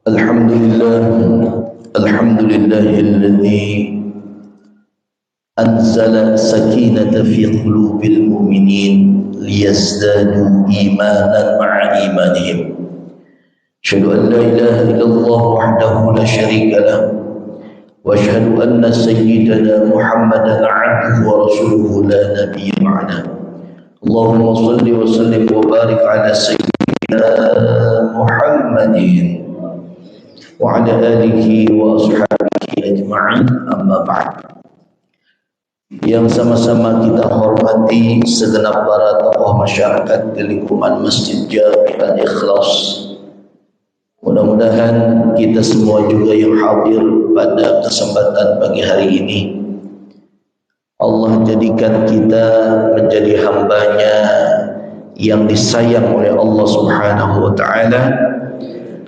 الحمد لله الحمد لله الذي أنزل سكينة في قلوب المؤمنين ليزدادوا إيمانا مع إيمانهم. أشهد أن لا إله إلا الله وحده لا شريك له، وأشهد أن سيدنا محمدا عبده ورسوله لا نبي بعده. اللهم صل وسلم وبارك على سيدنا محمد وعلى آله وأصحابه أجمعين. أما بعد. Yang sama-sama kita hormati segenap para tokoh masyarakat di lingkungan Masjid Jami Al-Ikhlas. Mudah-mudahan kita semua juga yang hadir pada kesempatan pagi hari ini, Allah jadikan kita menjadi hambanya yang disayang oleh Allah Subhanahu wa ta'ala.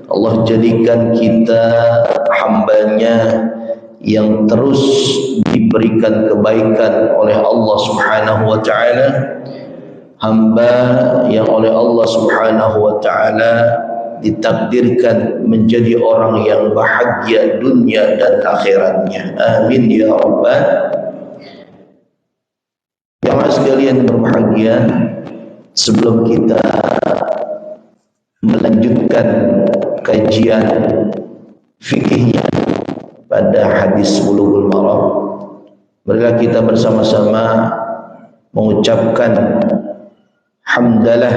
Allah jadikan kita hambanya yang terus diberikan kebaikan oleh Allah Subhanahu wa ta'ala, hamba yang oleh Allah Subhanahu wa ta'ala ditakdirkan menjadi orang yang bahagia dunia dan akhiratnya. Amin ya rabbal. Jamaah sekalian berbahagia, sebelum kita melanjutkan kajian fikihnya pada hadis Bulughul Maram, marilah kita bersama-sama mengucapkan hamdalah,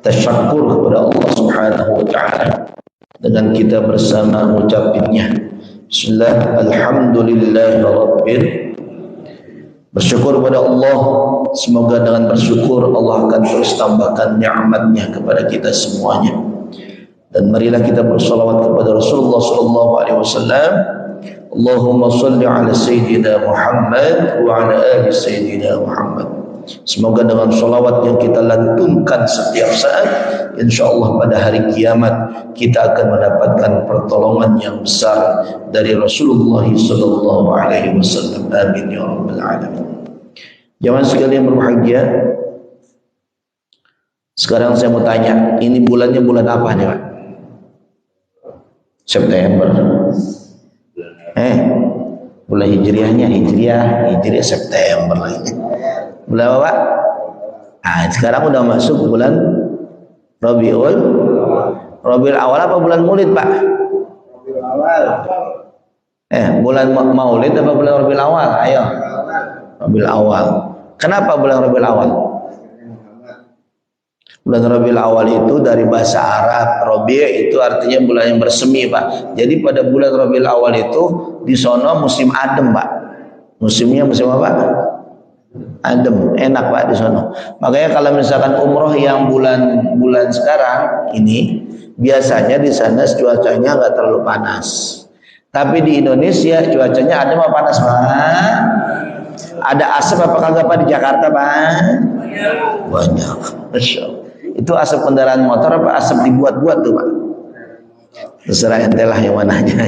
tasyakkur kepada Allah Subhanahu wa ta'ala dengan kita bersama mengucapkannya. Bismillah, alhamdulillahi rabbil. Bersyukur kepada Allah, semoga dengan bersyukur Allah akan terus tambahkan nikmatnya kepada kita semuanya. Dan marilah kita bersalawat kepada Rasulullah sallallahu alaihi wasallam. Allahumma salli ala sayyidina Muhammad wa ala ali sayyidina Muhammad. Semoga dengan salawat yang kita lantunkan setiap saat, insyaallah pada hari kiamat kita akan mendapatkan pertolongan yang besar dari Rasulullah sallallahu alaihi wasallam. Amin ya rabbal alamin. Jamaah sekalian berbahagia, sekarang saya mau tanya, ini bulannya bulan apa nih Pak? September. Bulan hijriahnya hijriah September lagi. Bulan apa Pak? Sekarang udah masuk bulan Rabiul Awal. Apa bulan Maulid Pak? Rabiul Awal. Bulan Maulid apa bulan Rabiul Awal? Ayo. Rabiul Awal. Kenapa bulan Rabiul Awal? Bulan Rabiul Awal itu dari bahasa Arab, Rabi' itu artinya bulan yang bersemi Pak. Jadi pada bulan Rabiul Awal itu di sono musim adem Pak. Musimnya musim apa? Adem, enak Pak di sono. Makanya kalau misalkan umroh yang bulan sekarang ini, biasanya di sana cuacanya nggak terlalu panas. Tapi di Indonesia cuacanya adem apa panas Pak? Ada asap apa kagak Pak di Jakarta Pak? Banyak. Masya Allah. Itu asap kendaraan motor apa asap dibuat-buat tuh Pak? Terserah ente lah yang mananya.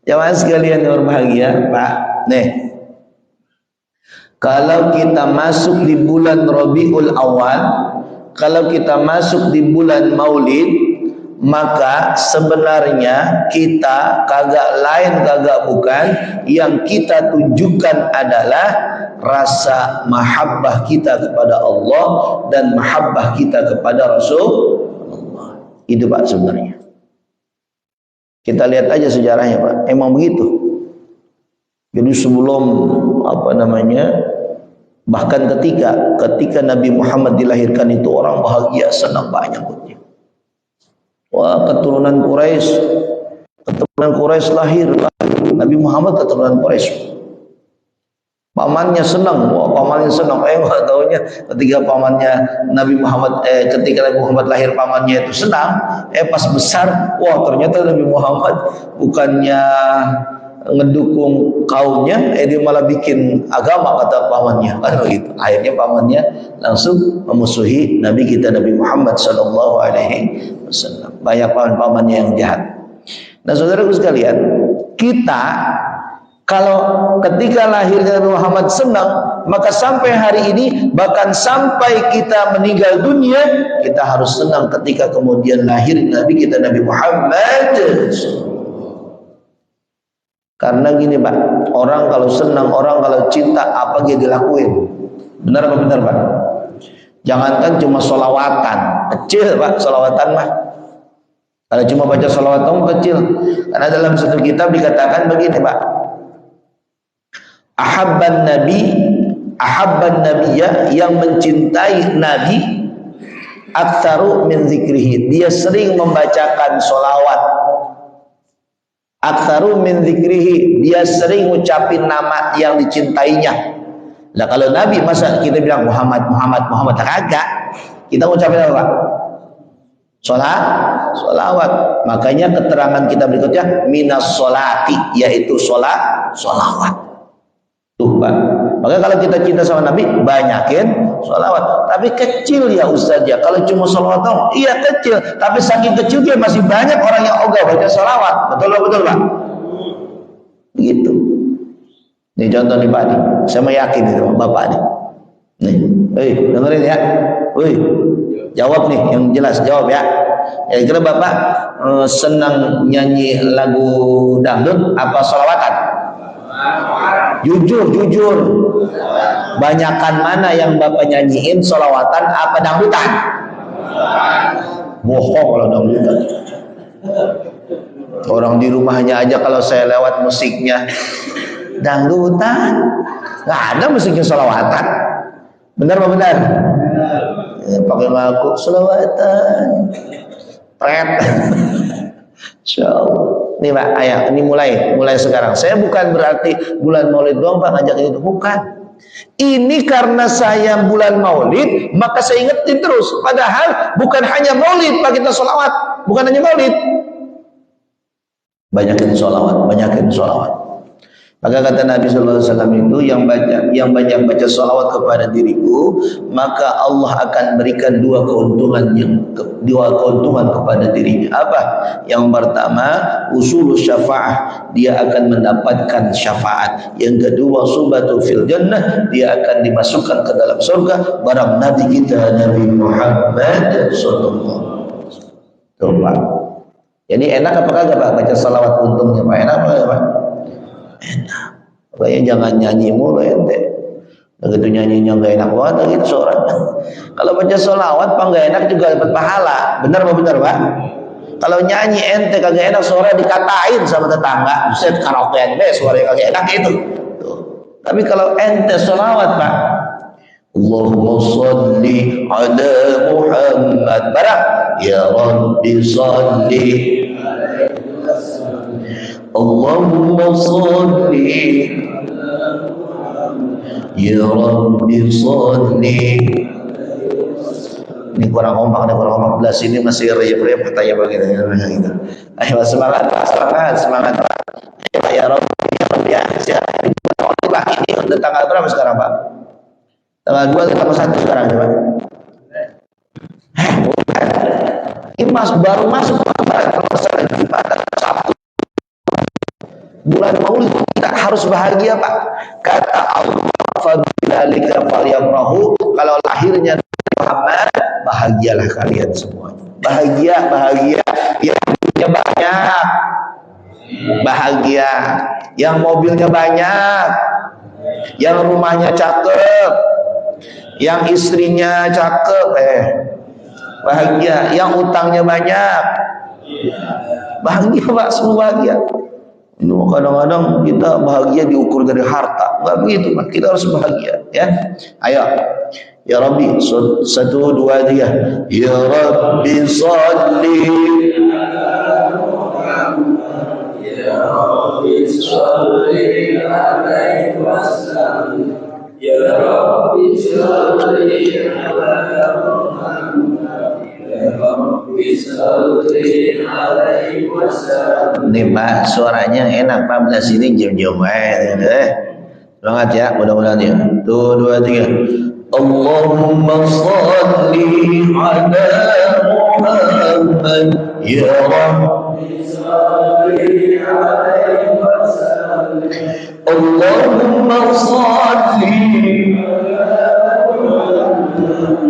Jamaah sekalian yang berbahagia Pak, nih, kalau kita masuk di bulan Rabiul Awal, kalau kita masuk di bulan Maulid, maka sebenarnya kita kagak lain kagak bukan, yang kita tunjukkan adalah rasa mahabbah kita kepada Allah dan mahabbah kita kepada Rasulullah. Itu Pak sebenarnya. Kita lihat aja sejarahnya Pak, emang begitu. Jadi sebelum bahkan ketika Nabi Muhammad dilahirkan itu orang bahagia, senang banyak. Wah, keturunan Quraisy lahir. Nabi Muhammad keturunan Quraisy. Pamannya senang, nggak taunya ketika Nabi Muhammad lahir pamannya itu senang, pas besar, wah ternyata Nabi Muhammad bukannya ngedukung kaumnya, dia malah bikin agama kata pamannya, kan begitu. Akhirnya pamannya langsung memusuhi Nabi kita Nabi Muhammad sallallahu alaihi wasallam. Banyak paman-pamannya yang jahat. Nah saudaraku sekalian, kita Kalau ketika lahirnya Nabi Muhammad senang, maka sampai hari ini, bahkan sampai kita meninggal dunia, kita harus senang ketika kemudian lahir Nabi kita Nabi Muhammad. Karena gini Pak, orang kalau senang, orang kalau cinta, apa dia dilakuin? Benar apa benar Pak? Jangankan cuma sholawatan, kecil Pak sholawatan mah. Kalau cuma baca sholawatan kecil. Karena dalam satu kitab dikatakan begini Pak, ahabban nabiyya, yang mencintai Nabi, aktsaru min zikrihi, dia sering membacakan sholawat. Aktsaru min zikrihi, dia sering ucapin nama yang dicintainya. Nah kalau Nabi, masa kita bilang Muhammad, kagak. Kita ucapin apa Pak? Sholawat. Makanya keterangan kita berikutnya minas sholati, yaitu sholawat. Tuh Pak. Maka kalau kita cinta sama Nabi, banyakin sholawat. Tapi kecil ya Ustaz ya. Kalau cuma sholawat dong, iya kecil. Tapi saking kecil dia masih banyak orang yang ogah baca sholawat. Betul Pak? Begitu. Ini contoh nih Pak nih. Saya yakin itu Bapak nih. Nih, dengerin ya. Jawab nih, yang jelas jawab ya. Kira-kira Bapak senang nyanyi lagu dangdut apa sholawatan? Jujur. Banyakan mana yang Bapak nyanyiin, sholawatan apa dangdutan? Bohong kalau dangdutan. Orang di rumahnya aja kalau saya lewat musiknya dangdutan, nggak ada musiknya sholawatan. Benar apa benar? Pakai lagu sholawatan, pret. Insyaallah. Nih Pak, ayah, ini mulai sekarang. Saya bukan berarti bulan Maulid doang Pak ngajak itu, bukan. Ini karena saya bulan Maulid, maka saya ingetin terus. Padahal bukan hanya Maulid Pak kita sholawat, bukan hanya Maulid. Banyakin sholawat. Maka kata Nabi Sallallahu Alaihi Wasallam itu, yang banyak baca sholawat kepada diriku, maka Allah akan berikan dua keuntungan kepada dirinya. Apa? Yang pertama, usulus syafaah, dia akan mendapatkan syafaat. Yang kedua, subatu fil jannah, dia akan dimasukkan ke dalam surga bareng Nabi kita Nabi Muhammad Sallallahu Alaihi Wasallam. Jadi enak apa kagak Pak baca sholawat untungnya Pak? Enak apa Pak? Enak. Makanya jangan nyanyi mulu ente. Begitu nyanyinya nggak enak banget gitu suaranya. Kalau baca sholawat Pak nggak enak juga dapat pahala. Benar apa benar Pak? Kalau nyanyi ente kagak enak, suara dikatain sama tetangga, buset karaokean deh suaranya kagak enak itu. Tuh. Tapi kalau ente sholawat Pak, Allahumma sholli ala Muhammad, barang ya Rabbi sholli Allahumma sholli ya Rabbi sholli. Ini kurang kompak belas ini masih rejep katanya begini gitu. Ayo semangat ya Rabbi ya. Pak ini udah tanggal berapa sekarang Pak? Tanggal 2 atau tanggal 1 sekarang ya Pak? Bukan. Ini baru masuk pada Sabtu. Bulan Maulid kita harus bahagia Pak. Kata Allah, fadzalika falyafrahu, kalau lahirnya Muhammad, bahagialah kalian semua. Bahagia yang punya banyak, bahagia yang mobilnya banyak, yang rumahnya cakep, yang istrinya cakep, bahagia, yang utangnya banyak, bahagia Pak, semua bahagia. Kadang-kadang kita bahagia diukur dari harta, nggak begitu Pak. Kita harus bahagia ya. Ayo ya Rabbi, 1, 2, 3. Ya Rabbi sholli ya Rabbi sholli alaihi wasallam ya Rabbi sholli ala Muhammad ya Rabbi sholli alaihi wasallam. Nih Pak, suaranya enak Pak, belas ini jam-jam semangat ya, mudah-mudahan ya. 1, 2, 3. Allahumma sholli ala Muhammad ya Rabbi Allahumma salli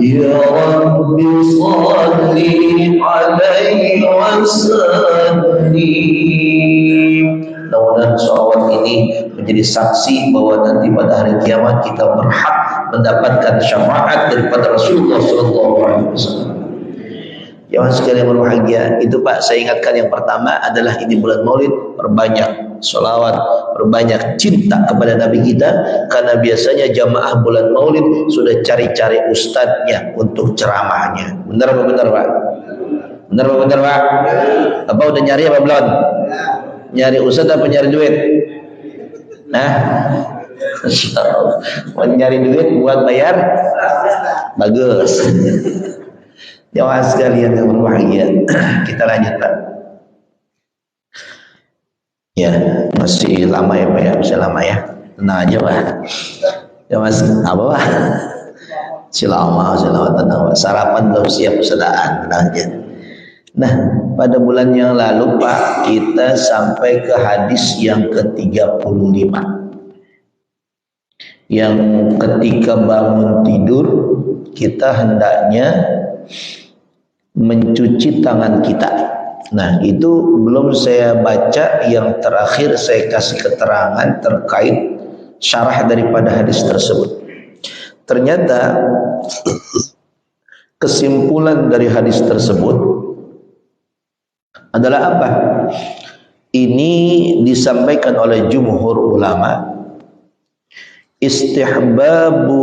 ya Rabbi salli alaihi wasallim. Mudah-mudahan sholawat ini menjadi saksi bahwa nanti pada hari kiamat kita berhak mendapatkan syafaat daripada Rasulullah SAW. Jemaah sekalian berbahagia, itu Pak, saya ingatkan yang pertama adalah ini bulan Maulid, perbanyak sholawat, perbanyak cinta kepada Nabi kita, karena biasanya jamaah bulan Maulid sudah cari-cari ustadznya untuk ceramahnya. Benar apa benar Pak? Benar apa benar Pak? Apa udah nyari apa belum? Nyari ustadz apa nyari duit? Nah, mau nyari duit buat bayar? Bagus. Jamaah sekalian yang berbahagia, kita lanjut Pak. Ya, masih lama ya Pak ya, masih lama ya. Tenang aja Pak. Ya Mas, apa Pak? Masih lama, tenang Pak. Sarapan belum siap, sedaan, tenang aja. Nah, pada bulan yang lalu Pak, kita sampai ke hadis yang ke-35. Yang ketika bangun tidur, kita hendaknya mencuci tangan kita. Nah, itu belum saya baca yang terakhir, saya kasih keterangan terkait syarah daripada hadis tersebut. Ternyata kesimpulan dari hadis tersebut adalah apa? Ini disampaikan oleh jumhur ulama, istihbabu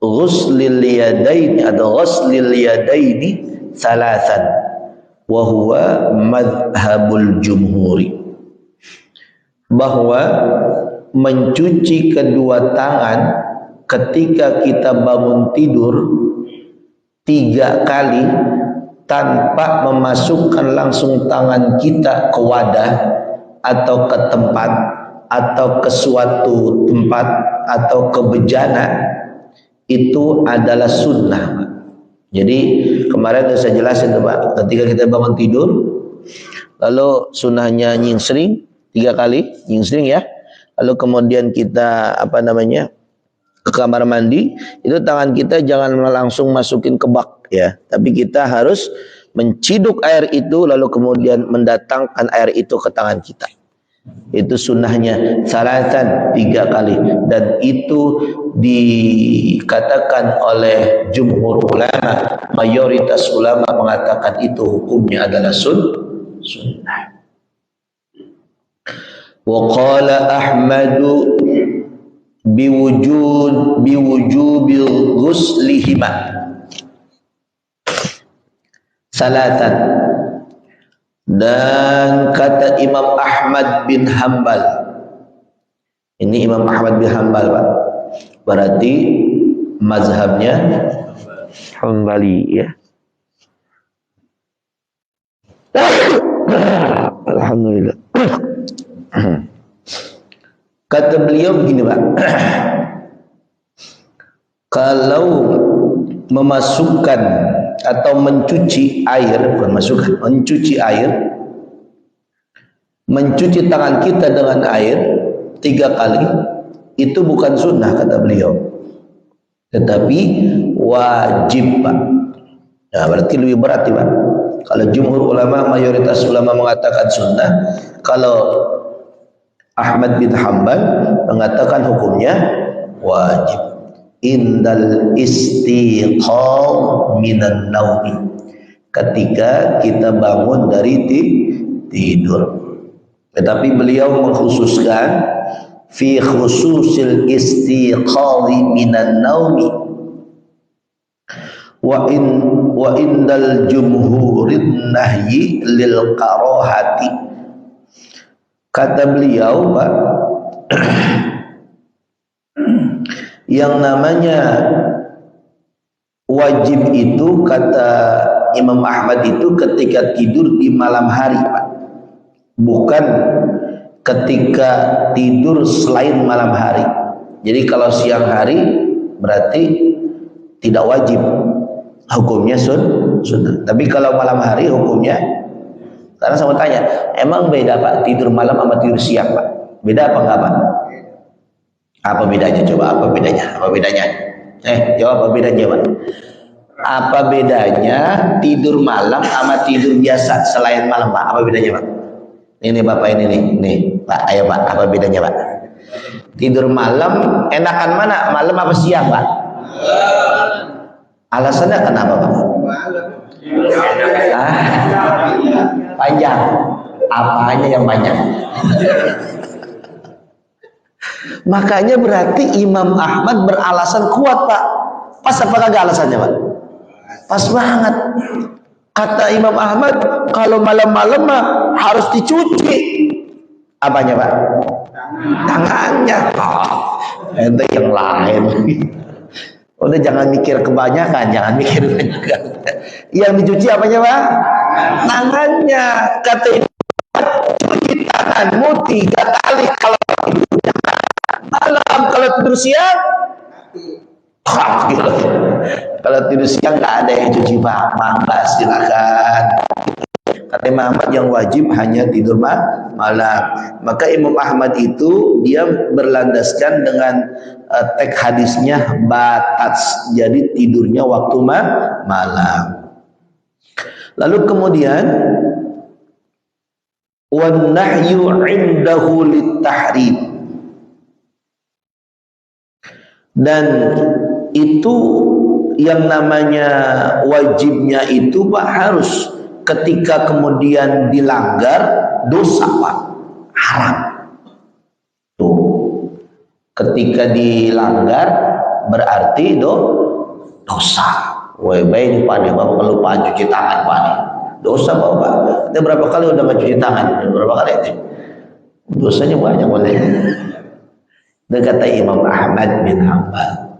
ghuslil yadaini atau ghuslil yadaini thalathan wa huwa madhhabul jumhuri, bahwa mencuci kedua tangan ketika kita bangun tidur 3 kali tanpa memasukkan langsung tangan kita ke wadah atau ke tempat atau ke suatu tempat atau ke bejana, itu adalah sunnah. Jadi kemarin saya jelasin Pak, ketika kita bangun tidur, lalu sunnahnya nyingsring 3 kali, nyingsring ya. Lalu kemudian kita ke kamar mandi, itu tangan kita jangan langsung masukin ke bak ya, tapi kita harus menciduk air itu lalu kemudian mendatangkan air itu ke tangan kita. Itu sunnahnya salatan 3 kali, dan itu dikatakan oleh jumhur ulama, mayoritas ulama mengatakan itu hukumnya adalah sunnah. Wa qala Ahmadu biwujubil ghuslihima salatan. Dan kata Imam Ahmad bin Hanbal, ini Imam Ahmad bin Hanbal Pak, berarti mazhabnya Hanbali ya. Alhamdulillah. Kata beliau begini Pak, kalau memasukkan atau mencuci air, bukan masukkan, mencuci air, mencuci tangan kita dengan air 3 kali, itu bukan sunnah kata beliau, tetapi wajib Pak. Nah, berarti lebih berat Pak. Kalau jumhur ulama, mayoritas ulama mengatakan sunnah, kalau Ahmad bin Hanbal mengatakan hukumnya wajib. Indal istiqam minan naumi, ketika kita bangun dari tidur. Tetapi beliau mengkhususkan fi khususil istiqami minan naumi wa indal jumhurin nahyi lil karahati. Kata beliau Pak, yang namanya wajib itu kata Imam Ahmad itu ketika tidur di malam hari Pak, bukan ketika tidur selain malam hari. Jadi kalau siang hari berarti tidak wajib, hukumnya sunnah. Tapi kalau malam hari hukumnya Karena saya mau tanya, emang beda Pak tidur malam sama tidur siang Pak? Beda apa enggak Pak? Apa bedanya? Coba apa bedanya? Apa bedanya? Jawab apa bedanya Pak? Apa bedanya tidur malam sama tidur biasa selain malam Pak? Apa bedanya Pak? Ini Bapak ini nih Pak, ayo Pak, apa bedanya Pak? Tidur malam enakan mana? Malam apa siang Pak? Alasannya kenapa Pak? Panjang. Apanya yang panjang? Makanya berarti Imam Ahmad beralasan kuat Pak. Pas apa kagak alasannya Pak? Pas banget. Kata Imam Ahmad, kalau malam-malam mah harus dicuci. Apanya Pak? Tangannya. Itu yang lain. Udah jangan mikir kebanyakan, jangan mikir kebanyakan. Yang dicuci apanya Pak? Tangannya. Kata Imam Ahmad, cuci tanganmu 3 kali kalau tidur malam, kalau tidur siang. Kalau tidur siang nggak ada yang cuci Pak, mangga silakan. Kata Imam Ahmad yang wajib hanya tidur malam. Maka Imam Ahmad itu dia berlandaskan dengan teks hadisnya batats, jadi tidurnya waktu malam. Lalu kemudian wan nahyu indahu lit-tahrim, dan itu yang namanya wajibnya itu Pak harus ketika kemudian dilanggar dosa Pak, haram. Tuh, ketika dilanggar berarti dosa. Woi baik Pak nih Bapak kelupaan cuci tangan Pak nih. Dosa Bapak. Kita berapa kali udah nggak cuci tangan? Berapa kali itu? Dosanya banyak boleh. Kata Imam Ahmad bin Hanbal.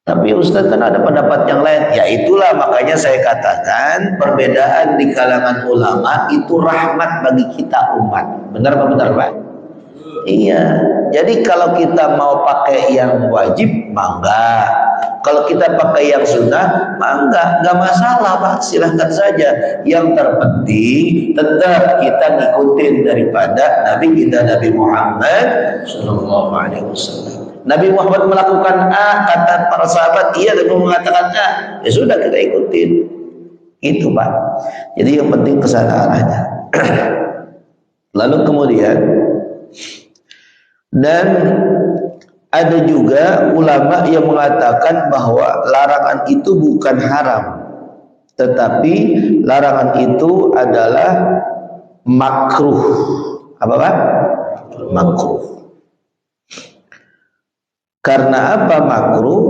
Tapi Ustaz kan ada pendapat yang lain. Ya itulah makanya saya katakan perbedaan di kalangan ulama itu rahmat bagi kita umat. Benar apa benar Pak? Iya. Jadi kalau kita mau pakai yang wajib, mangga. Kalau kita pakai yang sunnah, mangga. Gak masalah Pak, silahkan saja. Yang terpenting tetap kita ngikutin daripada Nabi kita Nabi Muhammad Sallallahu Alaihi Wasallam. Nabi Muhammad melakukan A, kata para sahabat iya, dan mengatakan A, ya sudah kita ikutin. Itu Pak. Jadi yang penting kesana arahnya. Lalu kemudian, dan ada juga ulama yang mengatakan bahwa larangan itu bukan haram, tetapi larangan itu adalah makruh. Apa Pak? Makruh. Karena apa makruh?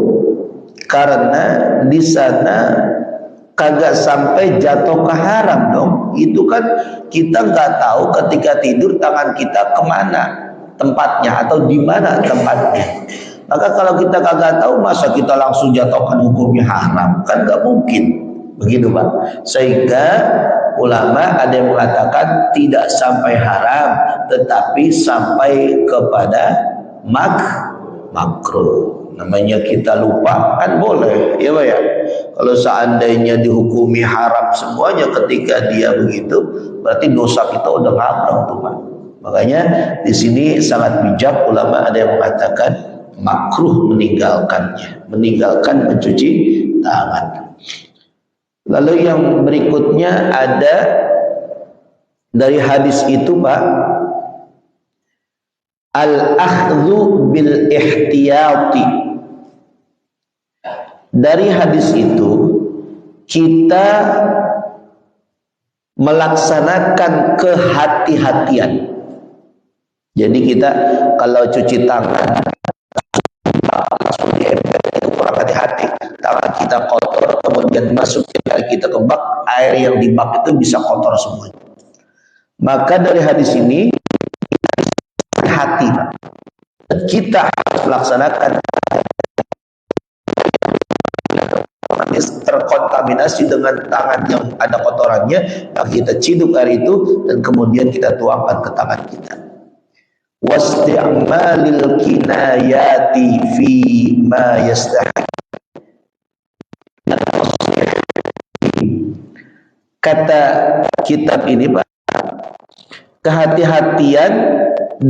Karena di sana kagak sampai jatuh ke haram dong. Itu kan kita nggak tahu ketika tidur tangan kita kemana tempatnya atau di mana tempatnya. Maka kalau kita kagak tahu, masa kita langsung jatuhkan hukumnya haram? Kan nggak mungkin. Begitu Pak. Sehingga ulama ada yang mengatakan tidak sampai haram, tetapi sampai kepada makruh. Namanya kita lupa kan boleh, ya Pak ya. Kalau seandainya dihukumi haram semuanya ketika dia begitu, berarti dosa kita udah ngabrang tuh Pak. Makanya di sini sangat bijak ulama ada yang mengatakan makruh meninggalkan mencuci tangan. Lalu yang berikutnya ada dari hadis itu Pak, al-akhdhu bil ihtiyati. Dari hadis itu kita melaksanakan kehati-hatian. Jadi kita kalau cuci tangan langsung diember, itu kurang hati-hati. Tangan kita kotor kemudian masukin kita ke bak, air yang di bak itu bisa kotor semuanya. Maka dari hadis ini hati kita harus melaksanakan terkontaminasi dengan tangan yang ada kotorannya, maka kita ciduk air itu dan kemudian kita tuangkan ke tangan kita. Wasti'malil kinayati fi ma yastahi. Kata kitab ini Pak, kehati-hatian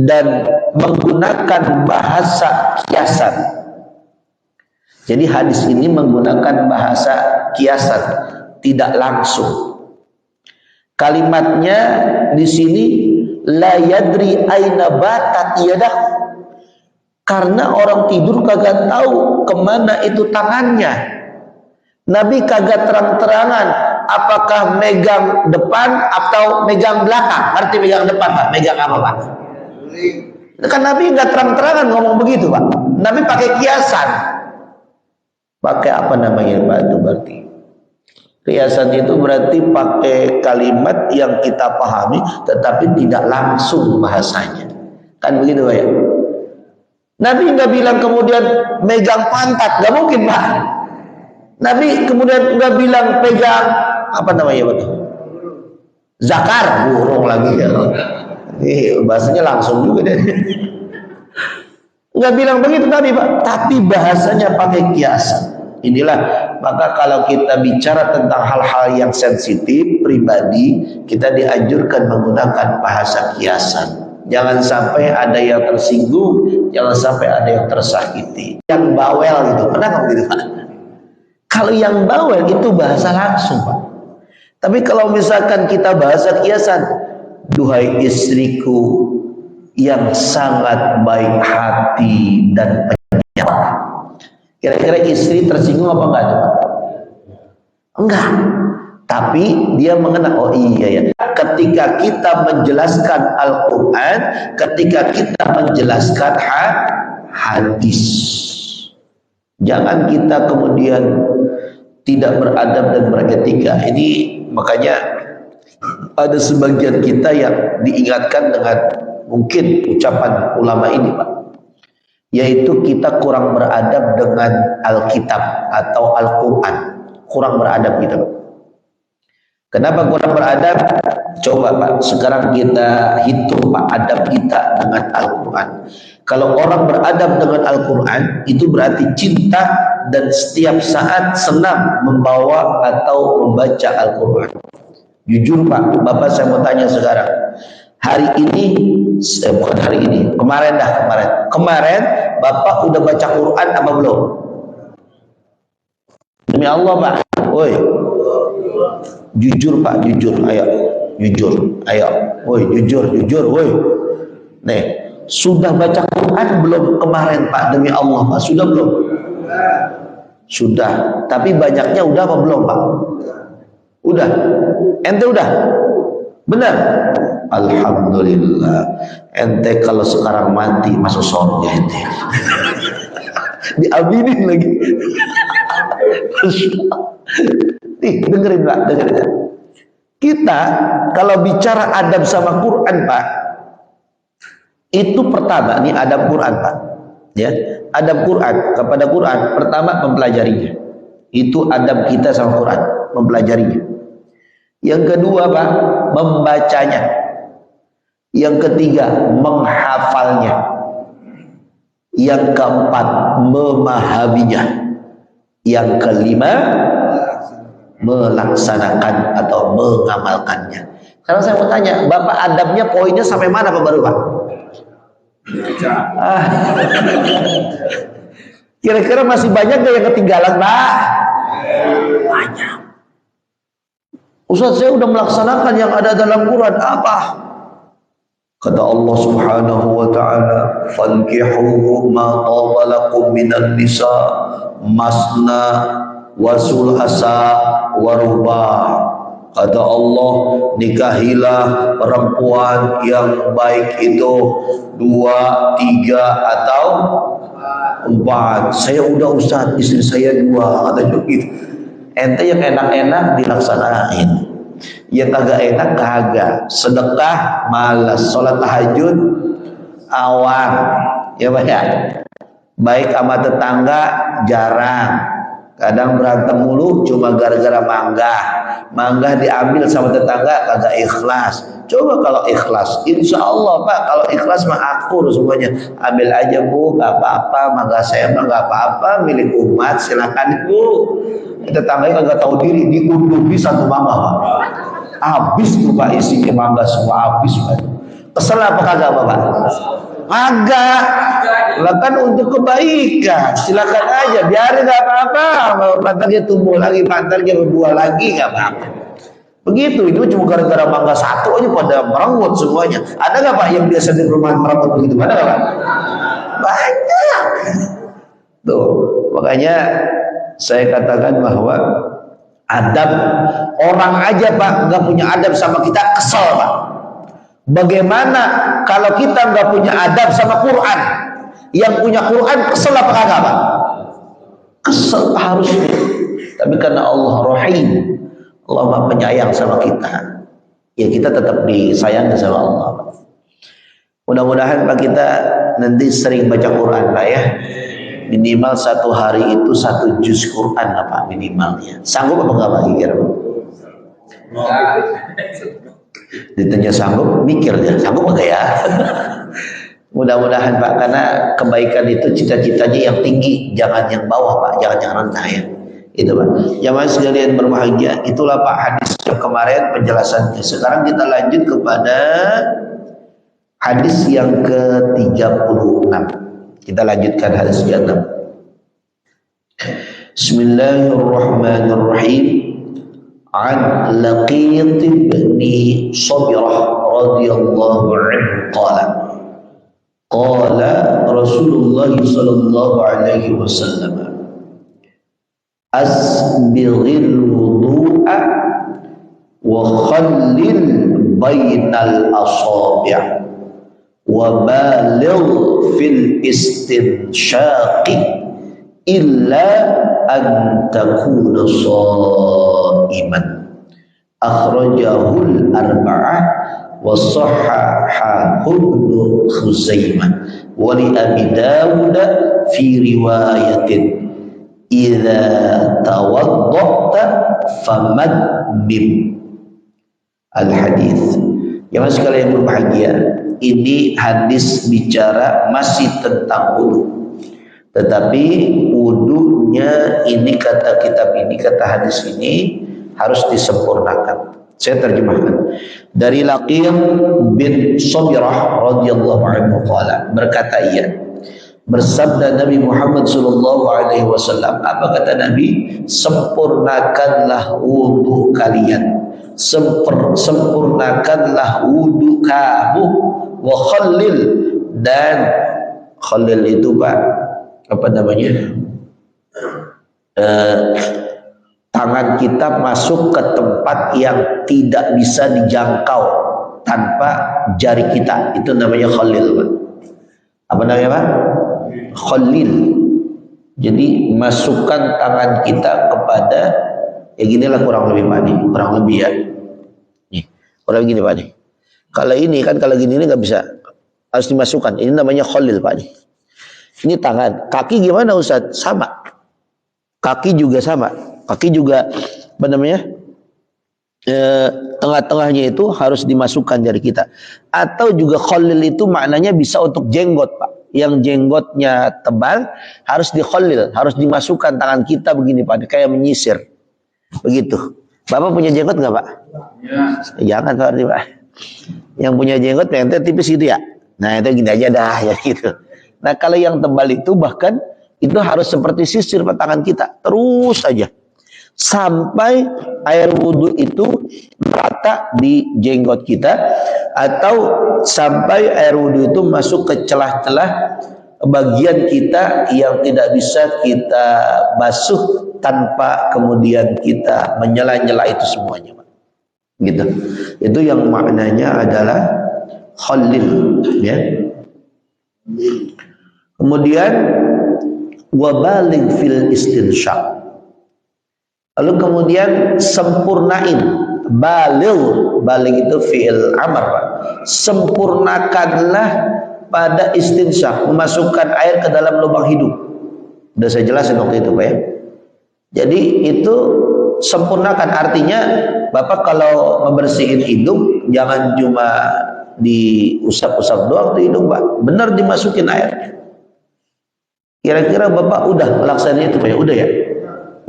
dan menggunakan bahasa kiasan. Jadi hadis ini menggunakan bahasa kiasan, tidak langsung. Kalimatnya di sini la yadri aina batat yadah. Karena orang tidur kagak tahu kemana itu tangannya. Nabi kagak terang-terangan apakah megang depan atau megang belakang. Arti megang depan, Pak? Megang apa, Pak? Kan Nabi nggak terang-terangan ngomong begitu, Pak. Nabi pakai kiasan. Pakai apa namanya, Pak? Itu berarti kiasan itu berarti pakai kalimat yang kita pahami tetapi tidak langsung bahasanya. Kan begitu, Pak ya? Nabi nggak bilang kemudian megang pantat, nggak mungkin, Pak. Nabi kemudian nggak bilang pegang apa namanya, Pak? Zakar, burung lagi ya. Bahasanya langsung juga deh. Nggak bilang begitu Nabi, Pak. Tapi bahasanya pakai kiasan. Inilah, maka kalau kita bicara tentang hal-hal yang sensitif pribadi, kita dianjurkan menggunakan bahasa kiasan. Jangan sampai ada yang tersinggung, jangan sampai ada yang tersakiti. Yang bawel itu, pernah nggak begitu, Pak? Kalau yang bawel itu bahasa langsung, Pak. Tapi kalau misalkan kita bahasa kiasan, duhai istriku yang sangat baik hati dan penyayang. Kira-kira istri tersinggung apa enggak, Pak? Enggak. Tapi dia mengenal, oh iya ya. Ketika kita menjelaskan Al-Quran, ketika kita menjelaskan hadis, jangan kita kemudian tidak beradab dan beretika. Ini makanya ada sebagian kita yang diingatkan dengan mungkin ucapan ulama ini, Pak, yaitu kita kurang beradab dengan Alkitab atau Al-Quran. Kurang beradab kita, Pak. Kenapa kurang beradab? Coba, Pak, sekarang kita hitung, Pak, adab kita dengan Al-Quran. Kalau orang beradab dengan Al-Quran, itu berarti cinta dan setiap saat senang membawa atau membaca Al-Quran. Jujur, Pak, Bapak saya mau tanya sekarang. Hari ini, bukan hari ini, kemarin Bapak udah baca Quran apa belum? Demi Allah, Pak. Woi, jujur, Pak, jujur, ayo, jujur, ayo, woi, jujur, woi. Nih, sudah baca Quran belum kemarin, Pak? Demi Allah, Pak, sudah belum? Sudah. Tapi banyaknya udah apa belum, Pak? Udah. Ente udah? Benar? Alhamdulillah. Ente kalau sekarang mati masuk surga ente. Diaminin lagi. Nih, dengerin, Pak, dengerin. Kita kalau bicara adab sama Quran, Pak, itu pertama nih adab Quran, Pak. Ya, adab Quran kepada Quran pertama mempelajarinya. Itu adab kita sama Quran, mempelajarinya. Yang kedua, Pak, membacanya. Yang ketiga, menghafalnya. Yang keempat, memahaminya. Yang kelima, melaksanakan atau mengamalkannya. Sekarang saya mau tanya, Bapak adabnya poinnya sampai mana, Pak, baru, Pak? Kira-kira masih banyak gak yang ketinggalan, Pak? Banyak. Ustaz, saya udah melaksanakan yang ada dalam Quran. Apa? Kata Allah Subhanahu wa ta'ala, fankihu ma taba lakum minan nisa masna wa sulasa wa rubah. Kata Allah, nikahilah perempuan yang baik itu 2, 3 atau 4. Saya udah, Ustaz, istri saya 2, kata gitu. Ente yang enak-enak dilaksanain, yang kagak enak kagak. Sedekah malas, sholat tahajud awam, ya, Pak ya. Baik sama tetangga jarang, kadang berantem mulu cuma gara-gara mangga diambil sama tetangga kagak ikhlas. Coba kalau ikhlas, insya Allah, Pak, kalau ikhlas mah akur semuanya. Ambil aja, Bu, gak apa-apa, mangga saya mah gak apa-apa, milik umat, silakan, Bu. Tetangganya kagak tahu diri, diunduhi satu mangga, Pak. Habis tuh, Pak, isinya mangga semua habis, Pak. Kesel apa kagak Bapak? Kagak. Lah kan untuk kebaikan. Silakan aja, biarin enggak apa-apa. Pantatnya tumbuh lagi, pantatnya berbuah lagi enggak apa-apa. Begitu, itu cuma gara-gara mangga satu aja pada merengut semuanya. Ada nggak Pak yang biasa di perumahan merengut begitu? Ada nggak Pak? Banyak. Tuh, makanya saya katakan bahwa adab, orang aja Pak nggak punya adab sama kita kesel Pak. Bagaimana kalau kita nggak punya adab sama Quran? Yang punya Quran kesel apa kagak Pak? Kesel harusnya. Tapi karena Allah Rahim, Allah Maha penyayang sama kita, ya kita tetap disayangi sama Allah. Mudah-mudahan Pak kita nanti sering baca Quran Pak ya. Minimal satu hari itu 1 juz Quran lah Pak minimalnya. Sanggup apa enggak Pak kira? Ditanya sanggup, mikir ya, sanggup enggak ya? Mudah-mudahan Pak, karena kebaikan itu cita-citanya yang tinggi, jangan yang bawah Pak, jangan yang rendah ya. Itu Pak. Jamaah sekalian berbahagia, itulah Pak hadis yang kemarin penjelasannya. Sekarang kita lanjut kepada hadis yang ke-36. Kita lanjutkan hadis yang ke-6. Bismillahirrahmanirrahim. An Laqit bin Sabirah radhiyallahu anhu qala Rasulullah sallallahu alaihi wasallam asbighil wudu'a wa khallil bainal asabi' wa baligh fil istinshaqi illa an takuna sha'iman. Akhrajahul arba'ah wa sahhahahu Ibnu Khuzaimah wa li Abi Dawud fi riwayatin idza tawaddata famadmim. Al-hadis. Yang sekalian berbahagia, ini hadis bicara masih tentang wudu. Tetapi wudunya ini kata kitab ini, kata hadis ini harus disempurnakan. Saya terjemahkan. Dari Laqit bin Sabirah radhiyallahu anhu qala, berkata ia, bersabda Nabi Muhammad sallallahu alaihi wasallam, apa kata Nabi? Sempurnakanlah wudu kalian. Sempurnakanlah wudu kamu, wa khallil, dan khallil itu Pak apa namanya? Tangan kita masuk ke tempat yang tidak bisa dijangkau tanpa jari kita, itu namanya khallil Pak. Apa namanya Pak? Khallil. Jadi masukkan tangan kita kepada, ya ginilah kurang lebih Pak nih, kurang lebih ya. Nih, kurang gini Pak nih. Kalau ini kan kalau gini ini nggak bisa, harus dimasukkan. Ini namanya khallil Pak nih. Ini tangan, kaki gimana Ustaz? Sama. Kaki juga sama. Kaki juga apa namanya? Tengah-tengahnya itu harus dimasukkan jari kita. Atau juga khallil itu maknanya bisa untuk jenggot Pak. Yang jenggotnya tebal harus dikhallil, harus dimasukkan tangan kita begini Pak, kayak menyisir. Begitu. Bapak punya jenggot nggak Pak? Ya. Jangan Pak. Yang punya jenggot yang tipis gitu ya. Nah itu gini aja dah ya gitu. Nah kalau yang tebal itu bahkan itu harus seperti sisir Pak tangan kita. Terus saja. Sampai air wudhu itu merata di jenggot kita, atau sampai air wudhu itu masuk ke celah-celah bagian kita yang tidak bisa kita basuh tanpa kemudian kita menyela-nyela itu semuanya Pak. Gitu. Itu yang maknanya adalah khallil ya. Kemudian wabalig fil istinshaq. Lalu kemudian sempurnain, balig itu fi'il amr Pak. Sempurnakanlah pada istinshaq, memasukkan air ke dalam lubang hidung. Sudah saya jelasin waktu itu Pak ya. Jadi itu sempurnakan, artinya Bapak kalau membersihin hidung jangan cuma diusap-usap doang tuh hidung Pak, benar dimasukin air. Kira-kira Bapak udah melaksanakan itu Pak ya? Udah ya?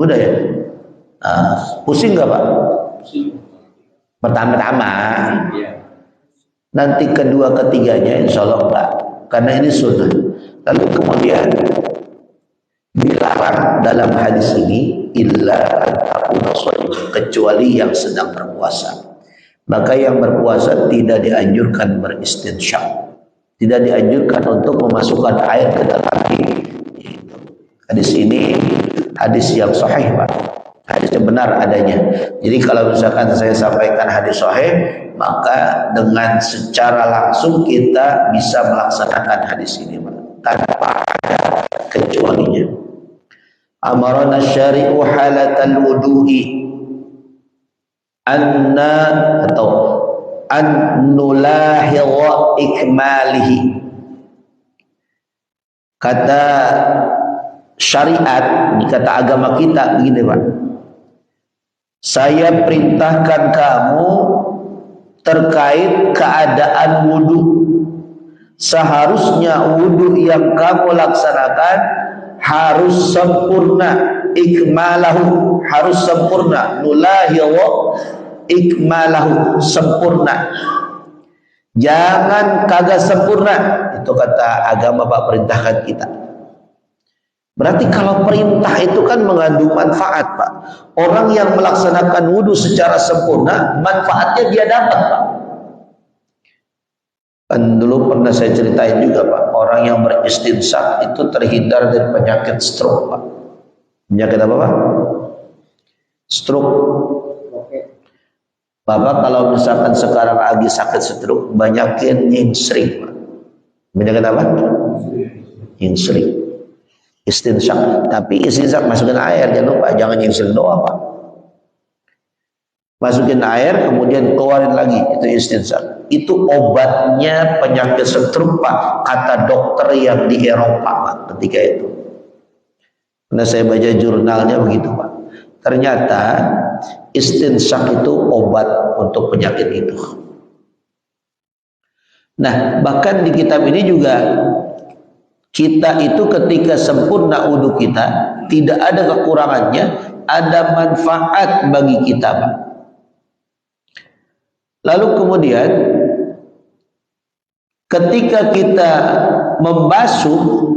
Udah ya? Pusing nggak Pak? Pertama-tama nanti kedua ketiganya insya Allah enggak, karena ini sunnah. Lalu kemudian dilarang dalam hadis ini illa antakuna shaim, kecuali yang sedang berpuasa. Maka yang berpuasa tidak dianjurkan beristinsyak, tidak dianjurkan untuk memasukkan air ke dalam diri. Hadis ini hadis yang sahih, Pak. Hadis yang benar adanya. Jadi kalau misalkan saya sampaikan hadis sahih, maka dengan secara langsung kita bisa melaksanakan hadis ini, Pak, tanpa ada kecualinya. Amarana syari'u halatal wudu'i anna atau an nulahidha ikmalihi. Kata syariat, kata agama kita begini, Pak. Saya perintahkan kamu terkait keadaan wudu. Seharusnya wudu yang kamu laksanakan harus sempurna, ikmalahu, harus sempurna, nulahidha ikmalahu, sempurna. Jangan kagak sempurna. Itu kata agama, Pak, perintahkan kita. Berarti kalau perintah itu kan mengandung manfaat, Pak. Orang yang melaksanakan wudu secara sempurna, manfaatnya dia dapat, Pak. Kan dulu pernah saya ceritain juga, Pak, orang yang beristinsyak itu terhindar dari penyakit stroke, Pak. Penyakit apa, Pak? Stroke. Bapak kalau misalkan sekarang lagi sakit stroke, banyakin nyingsring, Pak. Banyakin apa? Nyingsring. Istinsyak. Tapi istinsyak masukin air, jangan lupa, jangan nyingsring doang, Pak. Masukin air, kemudian keluarin lagi, itu istinsyak. Itu obatnya penyakit stroke, Pak, kata dokter yang di Eropa, Pak, ketika itu. Karena saya baca jurnalnya begitu, Pak. Ternyata istinsyak itu obat untuk penyakit itu. Nah, bahkan di kitab ini juga kita itu ketika sempurna wudu kita, tidak ada kekurangannya, ada manfaat bagi kita, Pak. Lalu kemudian ketika kita membasuh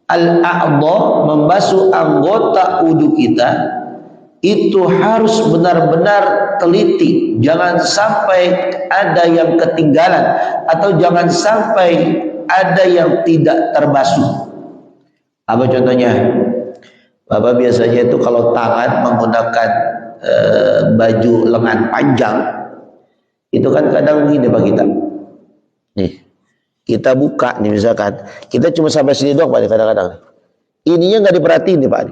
al-a'dha, membasuh anggota wudu kita, itu harus benar-benar teliti. Jangan sampai ada yang ketinggalan, atau jangan sampai ada yang tidak terbasuh. Apa contohnya? Bapak biasanya itu kalau tangan menggunakan baju lengan panjang, itu kan kadang begini, Pak, kita. Nih, kita buka nih misalkan, kita cuma sampai sini doang, Pak, kadang-kadang. Ininya nggak diperhatiin nih, Pak.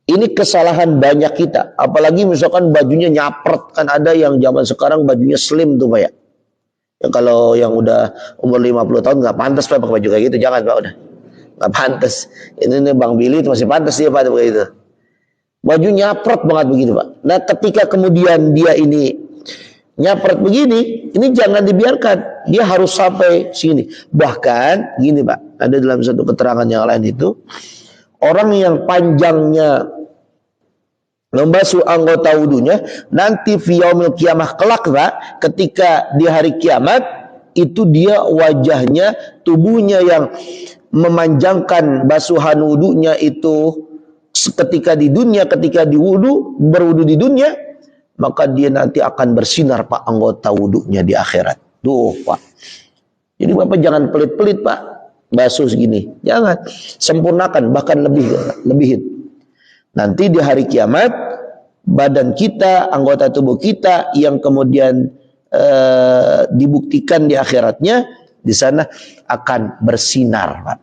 Ini kesalahan banyak kita. Apalagi misalkan bajunya nyapret, kan ada yang zaman sekarang bajunya slim tuh, Pak, ya. Ya, kalau yang udah umur 50 tahun nggak pantas, Pak, pakai baju kayak gitu. Jangan, Pak, udah nggak pantas. Ini nih Bang Billy itu masih pantas dia, Pak, pakai itu. Baju nyapret banget begitu, Pak. Nah, ketika kemudian dia ini nyapret begini, ini jangan dibiarkan. Dia harus sampai sini. Bahkan gini, Pak, ada dalam satu keterangan yang lain itu, orang yang panjangnya membasuh anggota wudunya, nanti fi yaumil kiamah kelak, Pak, ketika di hari kiamat, itu dia wajahnya, tubuhnya yang memanjangkan basuhan wudunya itu ketika di dunia, ketika di wudu, berwudu di dunia, maka dia nanti akan bersinar, Pak, anggota wudunya di akhirat. Tuh, Pak. Jadi Bapak jangan pelit-pelit, Pak, basuh segini. Jangan, sempurnakan, bahkan lebihin. Nanti di hari kiamat, badan kita, anggota tubuh kita yang kemudian dibuktikan di akhiratnya, di sana akan bersinar, Pak.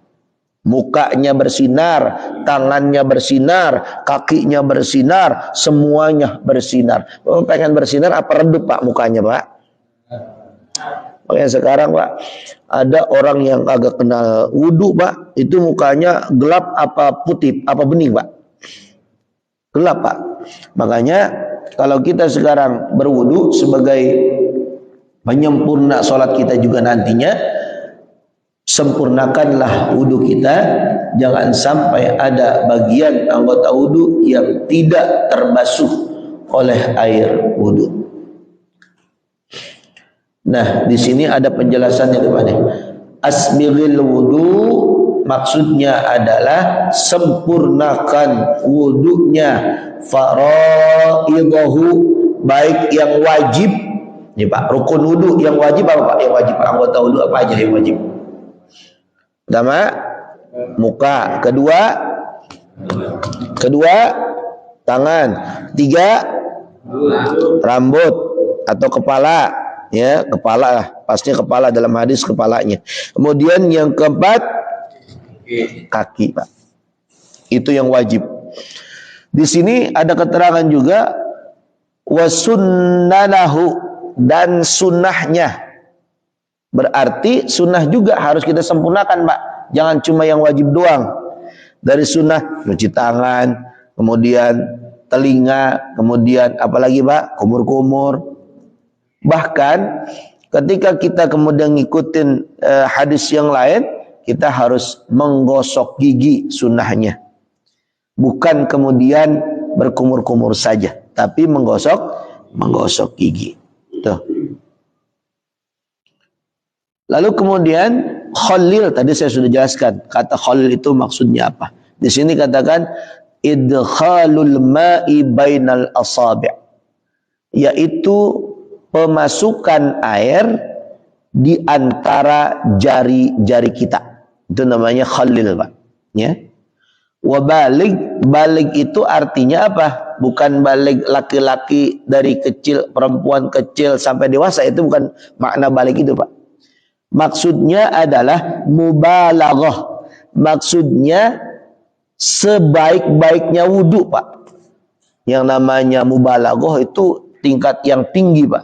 Mukanya bersinar, tangannya bersinar, kakinya bersinar, semuanya bersinar. Bapak pengen bersinar apa redup, Pak, mukanya, Pak? Makanya sekarang, Pak, ada orang yang agak kenal wudu, Pak, itu mukanya gelap apa putih, apa bening, Pak? Gelap, Pak. Makanya kalau kita sekarang berwudu sebagai penyempurna sholat kita juga nantinya, sempurnakanlah wudu kita. Jangan sampai ada bagian anggota wudu yang tidak terbasuh oleh air wudu. Nah, di sini ada penjelasannya depannya. Asbighil wudu maksudnya adalah sempurnakan wudunya, faraidahu baik yang wajib. Ini Pak, rukun wudu yang wajib apa Pak? Yang wajib anggota wudu apa aja yang wajib? Pertama, muka. Kedua, tangan. Tiga, rambut atau kepala. Ya, kepala lah. Pastinya kepala, dalam hadis kepalanya. Kemudian yang keempat, kaki Pak. Itu yang wajib. Di sini ada keterangan juga wasunnanahu, dan sunnahnya. Berarti sunnah juga harus kita sempurnakan Pak. Jangan cuma yang wajib doang. Dari sunnah cuci tangan, kemudian telinga, kemudian apalagi Pak, kumur-kumur. Bahkan ketika kita kemudian ngikutin hadis yang lain, kita harus menggosok gigi sunnahnya. Bukan kemudian berkumur-kumur saja, tapi menggosok gigi. Tuh. Lalu kemudian khalil, tadi saya sudah jelaskan kata khalil itu maksudnya apa. Di sini katakan idkhalul ma'i bainal asabi', yaitu pemasukan air di antara jari-jari kita. Itu namanya khalil Pak. Ya. Wa balik itu artinya apa? Bukan balik laki-laki dari kecil, perempuan kecil sampai dewasa. Itu bukan makna balik itu Pak. Maksudnya adalah mubalaghah. Maksudnya sebaik-baiknya wudu Pak. Yang namanya mubalaghah itu tingkat yang tinggi Pak.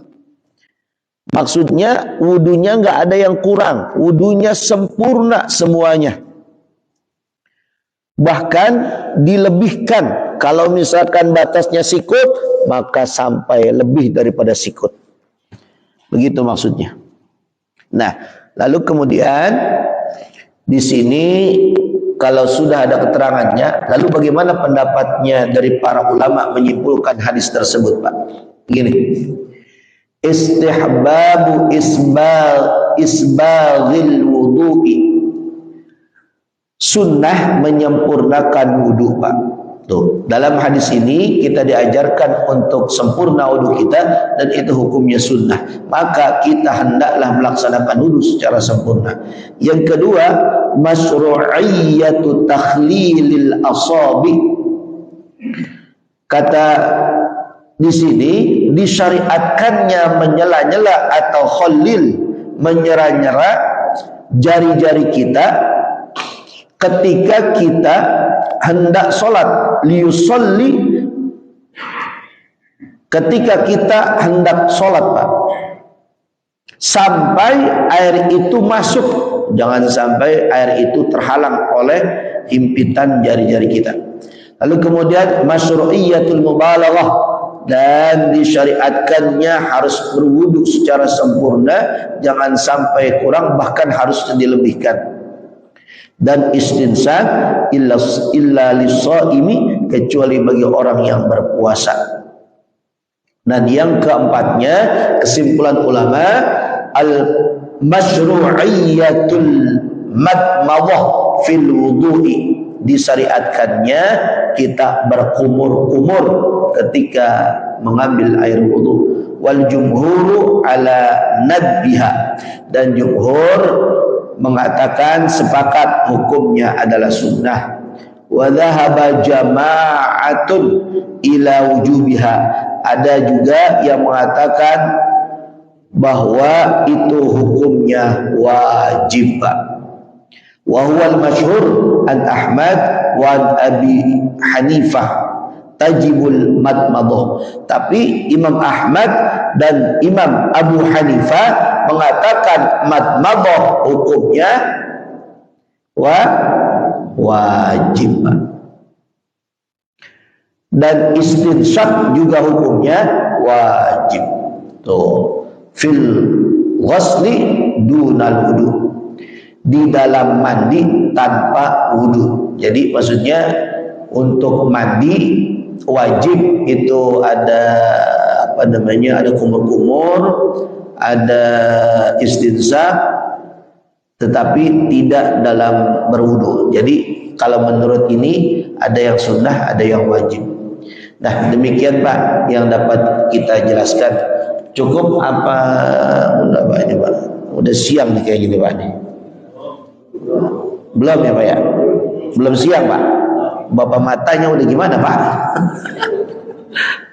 Maksudnya wudunya nggak ada yang kurang. Wudunya sempurna semuanya. Bahkan dilebihkan. Kalau misalkan batasnya sikut, maka sampai lebih daripada sikut. Begitu maksudnya. Nah, lalu kemudian di sini kalau sudah ada keterangannya, lalu bagaimana pendapatnya dari para ulama menyimpulkan hadis tersebut, Pak? Gini. Istihbabu isbaghil wudu'i. Sunnah menyempurnakan wudu Pak. Tuh, dalam hadis ini kita diajarkan untuk sempurna wudu kita, dan itu hukumnya sunnah. Maka kita hendaklah melaksanakan wudu secara sempurna. Yang kedua, masyru'iyyatu takhlilil asabi. Kata di sini disyariatkannya menyela-nyela atau khalil, menyera-nyera jari-jari kita ketika kita hendak sholat, liyusolli, ketika kita hendak sholat Pak, sampai air itu masuk. Jangan sampai air itu terhalang oleh himpitan jari-jari kita. Lalu kemudian masyru'iyyatul mubalaghah, dan disyariatkannya harus berwudu secara sempurna, jangan sampai kurang, bahkan harus dilebihkan. Dan istinsak illa lis-shaimi, kecuali bagi orang yang berpuasa. Dan yang keempatnya, kesimpulan ulama, al-masyru'iyyatul madmadah fil wudu'i, disyariatkannya kita berkumur-kumur ketika mengambil air wudu. Wal jumhuru ala nadbiha, dan jumhur mengatakan sepakat hukumnya adalah sunnah. Wa dhahaba jama'atun ila wujubiha, ada juga yang mengatakan bahwa itu hukumnya wajib. Wa huwal masyhur an Ahmad wa an Abi Hanifah tajibul madmadah. Tapi Imam Ahmad dan Imam Abu Hanifah mengatakan madmadah hukumnya wajib. Dan istinshaq juga hukumnya wajib. Tuh, fil ghusli dunal wudu, di dalam mandi tanpa wudu. Jadi maksudnya untuk mandi wajib itu ada ada kumur-kumur, ada istinsa, tetapi tidak dalam berwudu. Jadi kalau menurut ini ada yang sunnah, ada yang wajib. Nah, demikian Pak yang dapat kita jelaskan. Cukup apa? Udah Pak ini Pak. Udah siang nih kayak gini Pak nih. Belum ya Pak ya? Belum siang Pak. Bapak matanya udah gimana Pak?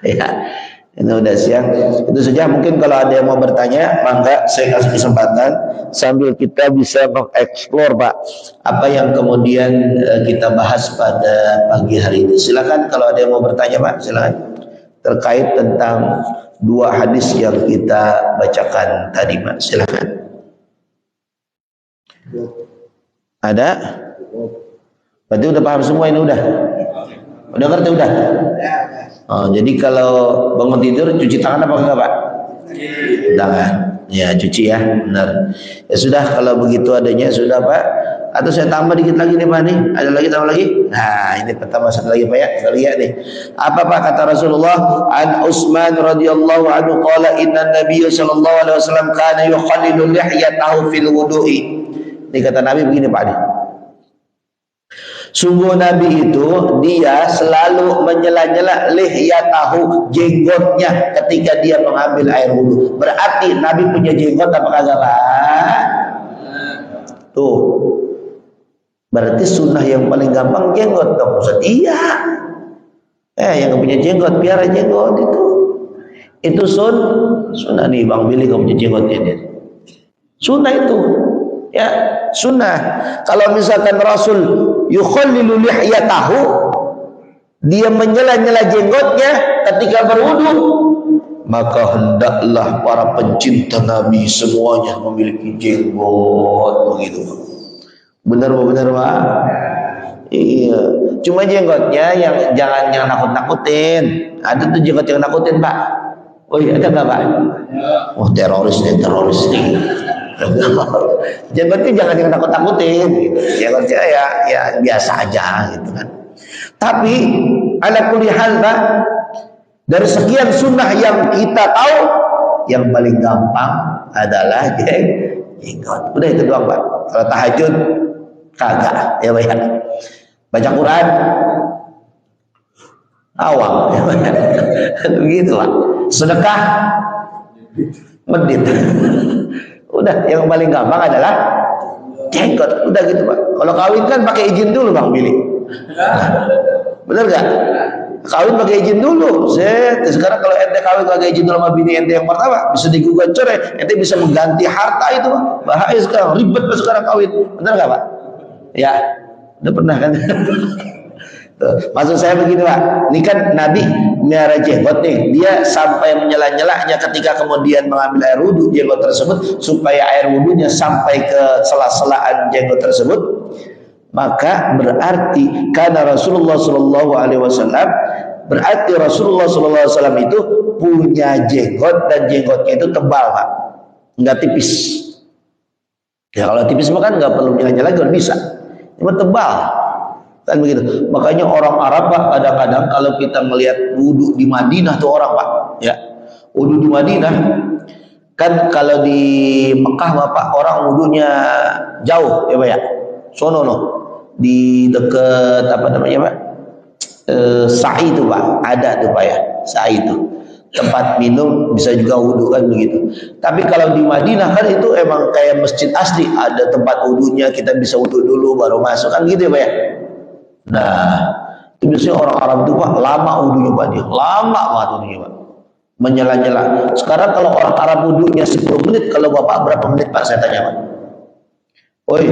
Ya. Ini udah siang. Itu saja, mungkin kalau ada yang mau bertanya, maka saya kasih kesempatan sambil kita bisa mengeksplor Pak apa yang kemudian kita bahas pada pagi hari ini. Silakan kalau ada yang mau bertanya Pak, silakan terkait tentang dua hadis yang kita bacakan tadi Pak. Silakan. Ada? Berarti udah paham semua ini udah? Udah ngerti udah? Oh, jadi kalau bangun tidur cuci tangan apa enggak Pak? Tangan. Ya cuci ya, benar. Ya sudah, kalau begitu adanya sudah Pak. Atau saya tambah dikit lagi nih Pak nih. Ada lagi, tambah lagi? Nah ini pertama satu lagi Pak ya. Kita lihat nih. Apa Pak kata Rasulullah? An Utsman radhiyallahu anhu qala inna Nabiy sallallahu alaihi wasallam kana yukhallilu lihyatahu fil wudu'i. Ini kata Nabi begini Pak nih. Sungguh Nabi itu dia selalu menyela-nyela lihyatahu, jenggotnya ketika dia mengambil air wudhu. Berarti Nabi punya jenggot apa kagak Pak? Tuh. Berarti sunnah yang paling gampang jenggot dong Ustaz. Iya. Yang punya jenggot piara jenggot itu. Itu sunnah nih Bang Billy kamu punya jenggot ini. Sunnah itu. Ya, sunnah. Kalau misalkan Rasul yukhallilu lihyatahu, dia menyela-nyela jenggotnya ketika berwudu, maka hendaklah para pencinta Nabi semuanya memiliki jenggot begitu. Benar Pak? Iya. Cuma jenggotnya yang jangan yang nakut-nakutin. Ada tuh jenggot yang nakutin Pak. Oh iya, ada nggak Pak? Oh teroris nih. Jenggotnya jangan yang takut-takutin gitu. Jenggotnya ya biasa aja gitu kan. Tapi ala kulli hal Pak, dari sekian sunnah yang kita tahu, yang paling gampang adalah jenggot. Udah itu doang Pak. Kalau tahajud kagak ya Pak ya. Baca Quran awam ya Pak. Begitu Pak. Sedekah medit. Udah, yang paling gampang adalah jenggot. Udah gitu Pak. Kalau kawin kan pakai izin dulu Bang Billy. Bener gak? Kawin pakai izin dulu. Sekarang kalau ente kawin pakai izin dulu sama bini ente yang pertama, bisa digugat cerai. Ente bisa mengganti harta itu Pak. Bahaya sekarang, ribet Pak sekarang kawin. Bener gak Pak? Ya, udah pernah kan? Maksud saya begini Pak, ini kan Nabi miara jenggot nih, dia sampai menyela-nyelanya ketika kemudian mengambil air wudhu jenggot tersebut, supaya air wudhunya sampai ke sela-selaan jenggot tersebut. Maka berarti karena Rasulullah Shallallahu Alaihi Wasallam, berarti Rasulullah Shallallahu Alaihi Wasallam itu punya jenggot, dan jenggotnya itu tebal Pak, nggak tipis. Ya kalau tipis mah kan nggak perlu nyela-nyela lagi, bisa, cuma tebal. Kan begitu. Makanya orang Arab Pak, kadang-kadang kalau kita melihat wudhu di Madinah tuh orang Pak, ya wudhu di Madinah kan, kalau di Mekah Bapak orang wudhunya jauh ya Pak ya, sono di deket apa namanya Pak, Sa'i itu Pak, ada tuh Pak ya, Sa'i itu tempat minum, bisa juga wudhu kan begitu. Tapi kalau di Madinah kan itu emang kayak masjid asli, ada tempat wudhunya, kita bisa wudhu dulu baru masuk kan gitu ya Pak ya. Nah, itu biasanya orang Arab itu Pak, lama wudhunya Pak, dia lama banget wudhunya Pak, menyela-nyela. Sekarang kalau orang Arab wudhunya 10 menit, kalau Bapak berapa menit Pak, saya tanya Pak? Oi,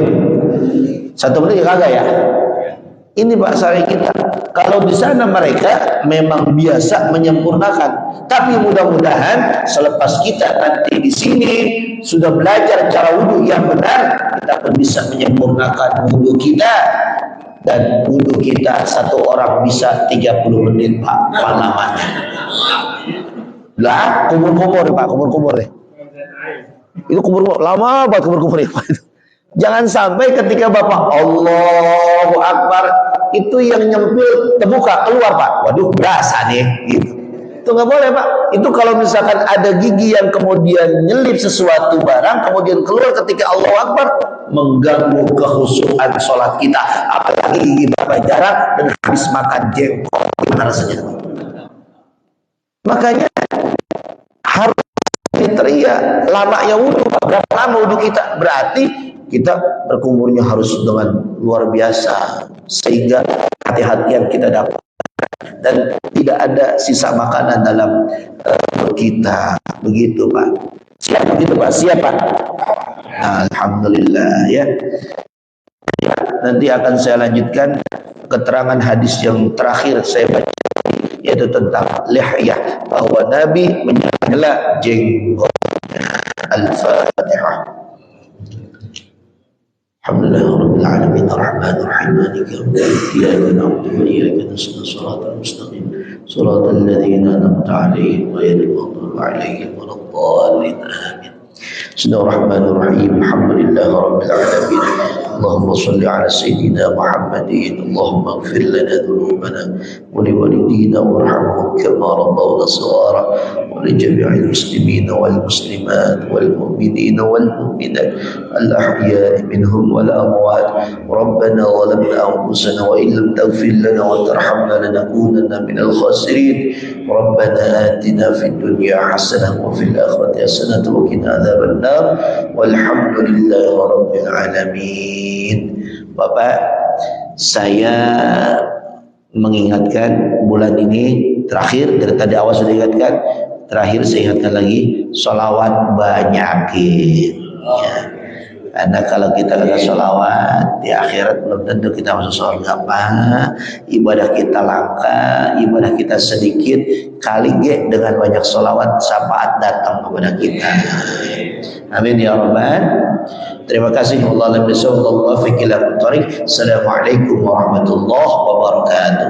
1 menit ya kagak ya? Ini Pak syariat kita. Kalau di sana mereka memang biasa menyempurnakan, tapi mudah-mudahan selepas kita nanti di sini sudah belajar cara wudhu yang benar, kita pun bisa menyempurnakan wudhu kita. Dan wudhu kita satu orang bisa 30 menit Pak pengalamannya. Lah kumur-kumur Pak, kumur-kumur deh. Itu kumur-kumur lama banget, kumur-kumur Pak. Jangan sampai ketika Bapak Allahu Akbar itu yang nyempil terbuka keluar Pak. Waduh berasa nih gitu. Itu nggak boleh Pak. Itu kalau misalkan ada gigi yang kemudian nyelip sesuatu barang, kemudian keluar ketika Allahu Akbar, mengganggu kekhusyuan sholat kita. Apalagi gigi Bapak jarak dan habis makan jengkol, gimana rasanya? Makanya harus teriak lamanya wudhu. Berapa lama wudhu kita? Berarti kita berkumurnya harus dengan luar biasa, sehingga hati-hatian kita dapat dan tidak ada sisa makanan dalam perut kita. Begitu Pak. Siap begitu Pak? Siap Pak? Alhamdulillah ya. Nanti akan saya lanjutkan keterangan hadis yang terakhir saya baca, yaitu tentang lihyah, bahwa Nabi menyela jenggotnya. Al-Fatihah. Alhamdulillahirabbil alamin arrahmanir rahim maliki yaumiddin iyyaka na'budu wa iyyaka nasta'in shiratal mustaqim shiratal ladzina an'amta 'alaihim ghairil maghdubi 'alaihim waladdallin amin. Bismillahirrahmanirrahim. Alhamdulillahirabbil alamin. Allahumma shalli ala sayyidina Muhammadin. Allahumma ighfir lana dhunubana wa liwalidina warhamhum kama rabbawna shighara wa li jami'il muslimina wal muslimat wal mu'minina wal mu'minat al ahya'i minhum wal amwat. Rabbana zalamna anfusana wa in lam taghfir lana wa tarhamna lanakunanna minal khasirin. Rabbana atina fid dunya hasanah wa fil akhirati hasanah wa qina adzaban nar. Walhamdulillahi rabbil alamin. Bapak, saya mengingatkan bulan ini terakhir, dari tadi awal sudah ingatkan, terakhir saya ingatkan lagi, sholawat banyakin ya. Karena kalau kita kagak sholawat di akhirat belum tentu kita masuk surga Pak. Ibadah kita langka, ibadah kita sedikit, kali dengan banyak sholawat syafaat datang kepada kita. Amin ya rabbal. Terima kasih. Allah sallallahu alaihi wasallam. Assalamualaikum warahmatullahi wabarakatuh.